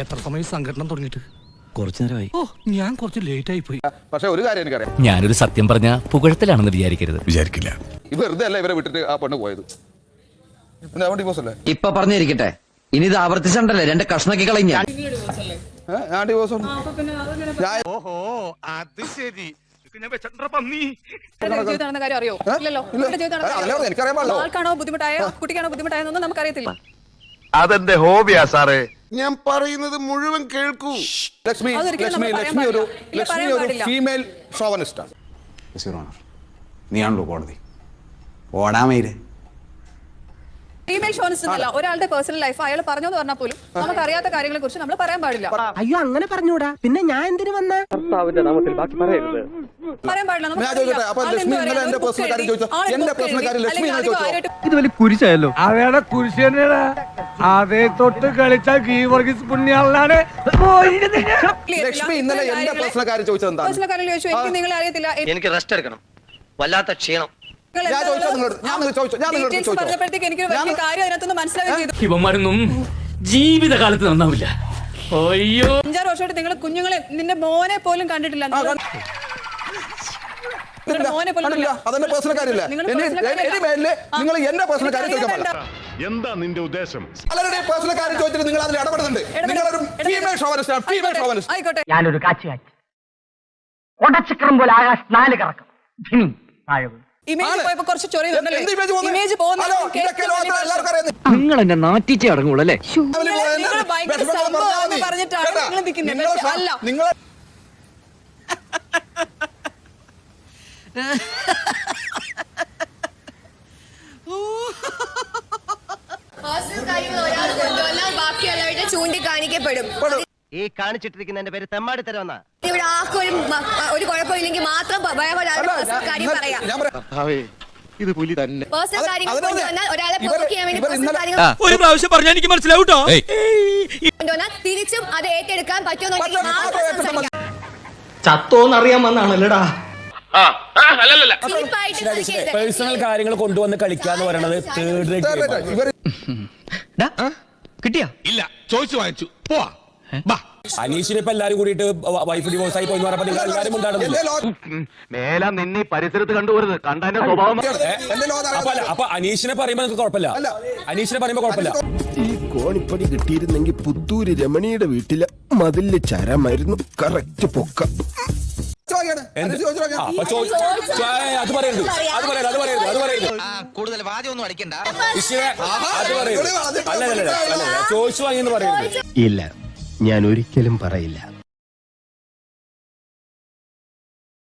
എത്ര സമയം സംഘടന തുടങ്ങിയിട്ട്? കുറച്ചു നേരമായി. ഓ, ഞാൻ കുറച്ച് ലേറ്റ് ആയി പോയി. പക്ഷെ ഒരു കാര്യം എനിക്കറിയാം, ഞാനൊരു സത്യം പറഞ്ഞ പുകഴത്തിലാണെന്ന് വിചാരിക്കില്ല. വെറുതെ അല്ല ഇവരെ വിട്ടിട്ട് ആ പെണ്ണ് പോയത്. ഡിവോഴ്സ് അല്ലേ ഇപ്പൊ പറഞ്ഞിരിക്കട്ടെ, ഇനി ഇത് ആവർത്തിച്ചണ്ടല്ലേ 2 കഷ്ണക്കി കളഞ്ഞ. ഞാൻ ഡിവോഴ്സ് എനിക്കറിയാൻ പാടില്ല. ആൾക്കാണോ ബുദ്ധിമുട്ടായ കുട്ടിക്കാണോ ബുദ്ധിമുട്ടായെന്നൊന്നും നമുക്കറിയത്തില്ല. അതെന്റെ ഹോബിയാ സാറേ. ഞാൻ പറയുന്നത് മുഴുവൻ കേൾക്കൂ. ലക്ഷ്മി ഒരു ഫീമെയിൽ ഷോവനിസ്റ്റാണ്. നീയാണല്ലോ കോടതി. ഓടാമേര് ഫീമെയിൽ ഷോനിസ്റ്റ് അല്ല, ഒരാളുടെ പേഴ്സണൽ ലൈഫ് അയാൾ പറഞ്ഞു എന്ന് പറഞ്ഞാൽ പോലും നമുക്ക് അറിയാത്ത കാര്യങ്ങളെ കുറിച്ച് നമ്മൾ പറയാൻ പാടില്ല. അയ്യോ അങ്ങനെ പറഞ്ഞൂടാ, പിന്നെ ഞാൻ എന്തിനു വന്ന പറയാൻ പാടില്ല. ഇത് വലിയ കുരിശായല്ലോ. അവയുടെ കുരിശ് തന്നെയാണ്. അതേ തൊട്ട് കളിച്ചാൽ ഗീവർഗീസ് പുണ്യാളാണ്. ലക്ഷ്മി ഇന്നലെ എന്റെ പേഴ്സണൽ കാര്യം ചോദിച്ചത് എന്താണ്? പേഴ്സണൽ കാര്യം ചോദിച്ചു, എനിക്ക് നിങ്ങളെ അറിയത്തില്ല. എനിക്ക് റെസ്റ്റ് എടുക്കണം, വല്ലാത്ത ക്ഷീണം. ഇവന്മാരൊന്നും ജീവിതകാലത്ത് നന്നാവില്ല. അയ്യോ, 5-6 വർഷമായിട്ട് നിങ്ങൾ കുഞ്ഞുങ്ങളെ, നിന്റെ മോനെ പോലും കണ്ടിട്ടില്ല. അതെന്റെ പേഴ്സണൽ കാര്യമില്ല. നിങ്ങൾ എന്റെ പേഴ്സണൽ കാര്യം ചോദിക്കാൻ പാടില്ല. എന്താ നിന്റെ ഉദ്ദേശം? അല്ലാതെ പേഴ്സണൽ കാര്യം ചോദിച്ചിട്ട് നിങ്ങൾ അതിൽ ഇടപെടുന്നുണ്ട്. നിങ്ങളൊരു ഫീമെയിൽ ഷോവനിസ്റ്റാണ്. Female chauvinist. ആയിക്കോട്ടെ, ഞാനൊരു കാച്ചു ഉടച്ചക്രം പോലെ ആകാശ് 4 കറക്കും. ഇമേജ് പോയപ്പോ കുറച്ച് ചൊറി ഇമേജ് നിങ്ങൾ എന്നെ നാട്ടിച്ചേ അടങ്ങുള്ളൂ അല്ലേ? ഭയങ്കര സംഭവം പറഞ്ഞിട്ടാണ് നിങ്ങൾ നിൽക്കുന്നത്. അല്ല, ബാക്കിയുള്ളവരുടെ ചൂണ്ടിക്കാണിക്കപ്പെടും. ഈ കാണിച്ചിട്ടിരിക്കുന്നതിന്റെ പേര് തെമ്മാടി തരവെന്നാ. ഇവിടെ ആർക്കും ഒരു കുഴപ്പമില്ലെങ്കിൽ മാത്രം കാര്യം പറയാം. ഇത് പുലി തന്നെ. പേഴ്സണൽ കാര്യങ്ങൾ കൊണ്ടുവന്നാൽ ഒരാളെ പ്രൊവോക്ക് ചെയ്യാൻ വേണ്ടി പേഴ്സണൽ കാര്യങ്ങൾ ഒരു പ്രാവശ്യം പറഞ്ഞാൽ എനിക്ക് മനസ്സിലാവൂട്ടോ. കൊണ്ടുവന്നാൽ തിരിച്ചും അത് ഏറ്റെടുക്കാൻ പറ്റുമെന്നുണ്ടെങ്കിൽ മാത്രം സംസാരിക്കാം. ചത്തോന്നറിയാൻ വന്നാണല്ലേടാ. പേഴ്സണൽ കാര്യങ്ങൾ കൊണ്ടുവന്ന് കളിക്കാന്ന് പറയണത് തേർഡ് റേറ്റ്. കിട്ടിയാ? ഇല്ല, ചോദിച്ചു വാങ്ങിച്ചു. പോവാ. അനീഷിനെ ഇപ്പൊ എല്ലാരും കൂടിയിട്ട് വൈഫ് ഡിവോഴ്സ് ആയി പോയി എന്ന് പറഞ്ഞപ്പോൾ എല്ലാവരും ഉണ്ടാകുന്നു. മേല നിന്നെ പരിസരത്ത് കണ്ടുപോരുത്. കണ്ടതിന്റെ സ്വഭാവം. അപ്പൊ അനീഷിനെ പറയുമ്പോ നിങ്ങൾക്ക് കുഴപ്പമില്ല. അനീഷിനെ പറയുമ്പോ കുഴപ്പമില്ല. ഈ കോണിപ്പടി കിട്ടിയിരുന്നെങ്കിൽ പുത്തൂര് രമണിയുടെ വീട്ടിലെ മതില് ചരമായിരുന്നു. കറക്റ്റ് പൊക്ക. അത് പറയരുത്. കൂടുതൽ വാചകമൊന്നും അടിക്കണ്ട. അത് പറയരുത്. അല്ല ചോദിച്ചു വാങ്ങിയെന്ന് പറയരുത്. ഇല്ല, ഞാൻ ഒരിക്കലും പറയില്ല.